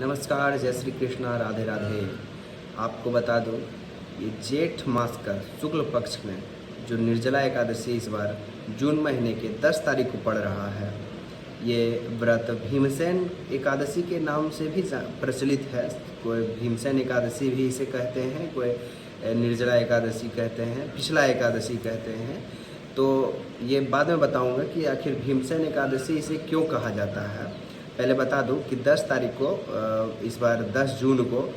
नमस्कार, जय श्री कृष्णा, राधे राधे। आपको बता दूं, ये जेठ मास का शुक्ल पक्ष में जो निर्जला एकादशी इस बार जून महीने के 10 तारीख को पड़ रहा है। ये व्रत भीमसेन एकादशी के नाम से भी प्रचलित है। कोई भीमसेन एकादशी भी इसे कहते हैं, कोई निर्जला एकादशी कहते हैं, पिछला एकादशी कहते हैं। तो ये बाद में बताऊंगा कि आखिर भीमसेन एकादशी इसे क्यों कहा जाता है। पहले बता दूं कि 10 तारीख को इस बार 10 जून को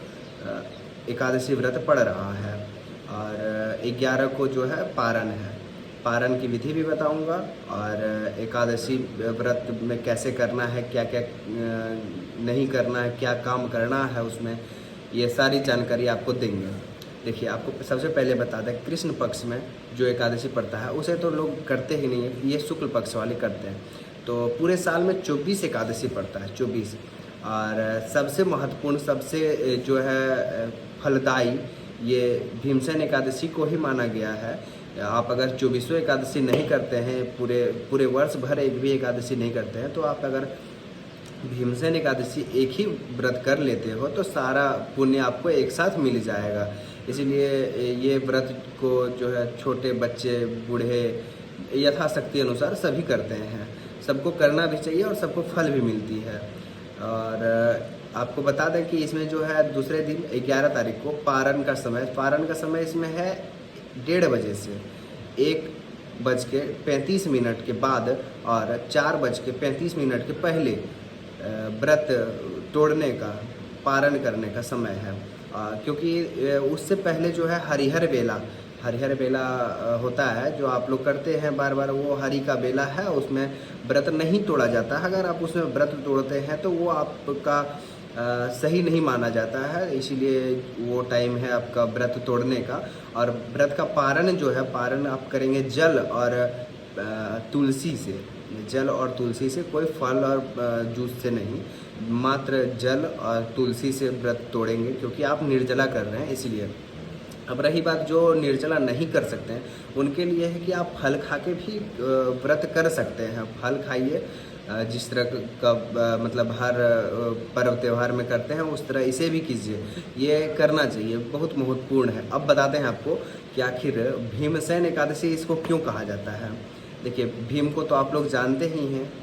एकादशी व्रत पड़ रहा है और 11 को जो है पारण है। पारण की विधि भी बताऊंगा और एकादशी व्रत में कैसे करना है, क्या क्या नहीं करना है, क्या काम करना है उसमें, ये सारी जानकारी आपको देंगे। देखिए, आपको सबसे पहले बता दें, कृष्ण पक्ष में जो एकादशी पड़ता है उसे तो लोग करते ही नहीं है, ये शुक्ल पक्ष वाले करते हैं। तो पूरे साल में 24 एकादशी पड़ता है, 24। और सबसे महत्वपूर्ण, सबसे जो है फलदायी, ये भीमसेन एकादशी को ही माना गया है। आप अगर 24 एकादशी नहीं करते हैं, पूरे वर्ष भर एक भी एकादशी नहीं करते हैं, तो आप अगर भीमसेन एकादशी एक ही व्रत कर लेते हो तो सारा पुण्य आपको एक साथ मिल जाएगा। इसीलिए ये व्रत को जो है छोटे बच्चे, बूढ़े, यथाशक्ति अनुसार सभी करते हैं। सबको करना भी चाहिए और सबको फल भी मिलती है। और आपको बता दें कि इसमें जो है दूसरे दिन 11 तारीख को पारण का समय इसमें है 1:30 बजे से 1:35 के बाद और 4:35 के पहले व्रत तोड़ने का, पारण करने का समय है। क्योंकि उससे पहले जो है हरिहर बेला होता है, जो आप लोग करते हैं बार बार, वो हरि का बेला है, उसमें व्रत नहीं तोड़ा जाता है। अगर आप उसमें व्रत तोड़ते हैं तो वो आपका सही नहीं माना जाता है, इसीलिए वो टाइम है आपका व्रत तोड़ने का। और व्रत का पारण जो है, पारण आप करेंगे जल और तुलसी से, जल और तुलसी से, कोई फल और जूस से नहीं, मात्र जल और तुलसी से व्रत तोड़ेंगे, क्योंकि आप निर्जला कर रहे हैं इसीलिए। अब रही बात जो निर्जला नहीं कर सकते हैं, उनके लिए है कि आप फल खा के भी व्रत कर सकते हैं। फल खाइए, जिस तरह का मतलब हर पर्व त्यौहार में करते हैं उस तरह इसे भी कीजिए, ये करना चाहिए, बहुत महत्वपूर्ण है। अब बताते हैं आपको कि आखिर भीमसेन एकादशी इसको क्यों कहा जाता है। देखिए, भीम को तो आप लोग जानते ही हैं,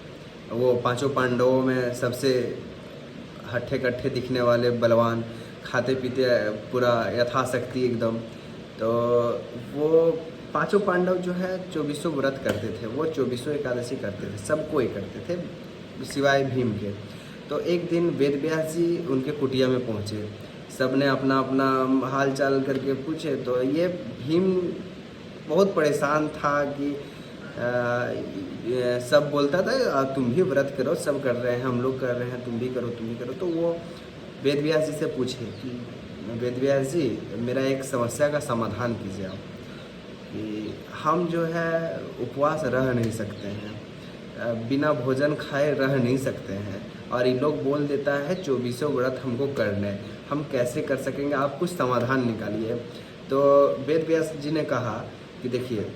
वो पांचों पांडवों में सबसे हट्ठे कट्ठे दिखने वाले बलवान, खाते पीते पूरा यथाशक्ति एकदम। तो वो पांचों पांडव जो है 24 व्रत करते थे, वो 24 एकादशी करते थे, सब कोई करते थे सिवाय भीम के। तो एक दिन वेद व्यास जी उनके कुटिया में पहुँचे, सब ने अपना अपना हाल चाल करके पूछे। तो ये भीम बहुत परेशान था कि सब बोलता था तुम भी व्रत करो, सब कर रहे हैं, हम लोग कर रहे हैं, तुम भी करो। तो वो वेद व्यास जी से पूछे कि वेद व्यास जी, मेरा एक समस्या का समाधान कीजिए आप, कि हम जो है उपवास रह नहीं सकते हैं, बिना भोजन खाए रह नहीं सकते हैं, और ये लोग बोल देता है 24 व्रत हमको करने, हम कैसे कर सकेंगे, आप कुछ समाधान निकालिए। तो वेद व्यास जी ने कहा कि देखिए,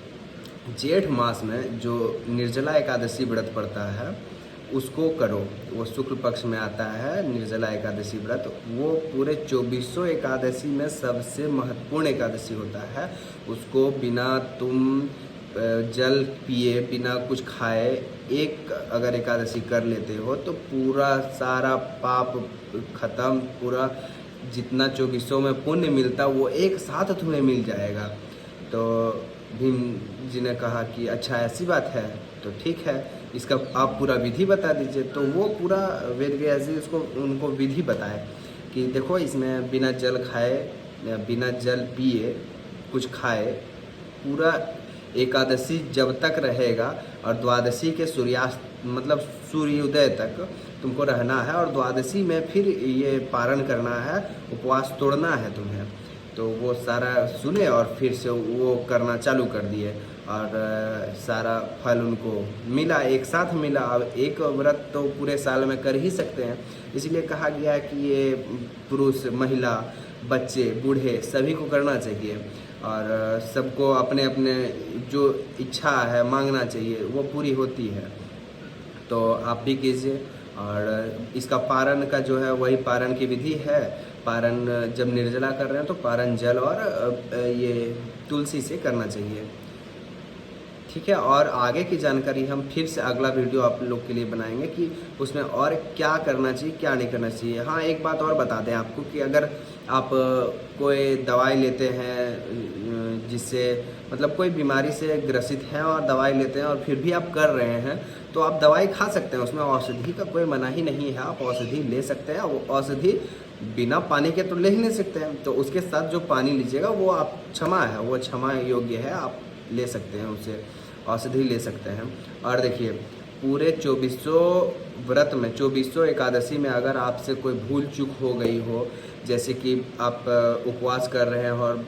जेठ मास में जो निर्जला एकादशी व्रत पड़ता है उसको करो, वो शुक्ल पक्ष में आता है निर्जला एकादशी व्रत। वो पूरे 24 एकादशी में सबसे महत्वपूर्ण एकादशी होता है। उसको बिना तुम जल पिए, बिना कुछ खाए एक अगर एकादशी कर लेते हो तो पूरा सारा पाप खत्म, पूरा जितना 24 में पुण्य मिलता वो एक साथ तुम्हें मिल जाएगा। तो भीम जी ने कहा कि अच्छा ऐसी बात है, तो ठीक है, इसका आप पूरा विधि बता दीजिए। तो वो पूरा वेद व्यास जी उसको उनको विधि बताए कि देखो, इसमें बिना जल खाए, बिना जल पिए, कुछ खाए, पूरा एकादशी जब तक रहेगा और द्वादशी के सूर्यास्त मतलब सूर्योदय तक तुमको रहना है, और द्वादशी में फिर ये पारण करना है, उपवास तोड़ना है तुम्हें। तो वो सारा सुने और फिर से वो करना चालू कर दिए, और सारा फल उनको मिला, एक साथ मिला। अब एक व्रत तो पूरे साल में कर ही सकते हैं, इसलिए कहा गया है कि ये पुरुष, महिला, बच्चे, बूढ़े सभी को करना चाहिए, और सबको अपने अपने जो इच्छा है मांगना चाहिए, वो पूरी होती है। तो आप भी कीजिए और इसका पारण का जो है वही पारण की विधि है। पारण जब निर्जला कर रहे हैं तो पारण जल और ये तुलसी से करना चाहिए। ठीक है, और आगे की जानकारी हम फिर से अगला वीडियो आप लोग के लिए बनाएंगे कि उसमें और क्या करना चाहिए क्या नहीं करना चाहिए। हाँ, एक बात और बता दें आपको कि अगर आप कोई दवाई लेते हैं जिससे मतलब कोई बीमारी से ग्रसित हैं और दवाई लेते हैं और फिर भी आप कर रहे हैं, तो आप दवाई खा सकते हैं, उसमें औषधि का कोई मना ही नहीं है। आप औषधि ले सकते हैं। वो औषधि बिना पानी के तो ले ही नहीं सकते हैं, तो उसके साथ जो पानी लीजिएगा वो आप क्षमा है, वो क्षमा योग्य है, आप ले सकते हैं, उससे औषधि ले सकते हैं। और देखिए, पूरे 2400 व्रत में 2400 एकादशी में अगर आपसे कोई भूल चूक हो गई हो, जैसे कि आप उपवास कर रहे हैं और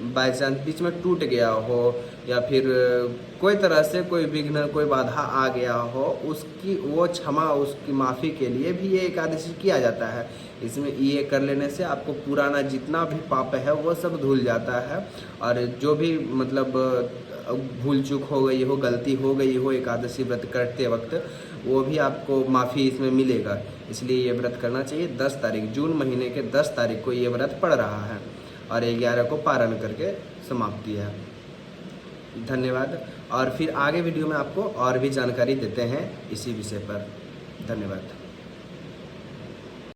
बाई चांस बीच में टूट गया हो या फिर कोई तरह से कोई विघ्न कोई बाधा आ गया हो, उसकी वो क्षमा उसकी माफ़ी के लिए भी ये एकादशी किया जाता है। इसमें ये कर लेने से आपको पुराना जितना भी पाप है वो सब धुल जाता है। और जो भी मतलब भूल चूक हो गई हो, गलती हो गई हो एकादशी व्रत करते वक्त, वो भी आपको माफ़ी इसमें मिलेगा। इसलिए ये व्रत करना चाहिए। 10 तारीख जून महीने के 10 तारीख को ये व्रत पड़ रहा है और 11 को पारण करके समाप्ति है। धन्यवाद। और फिर आगे वीडियो में आपको और भी जानकारी देते हैं इसी विषय पर। धन्यवाद।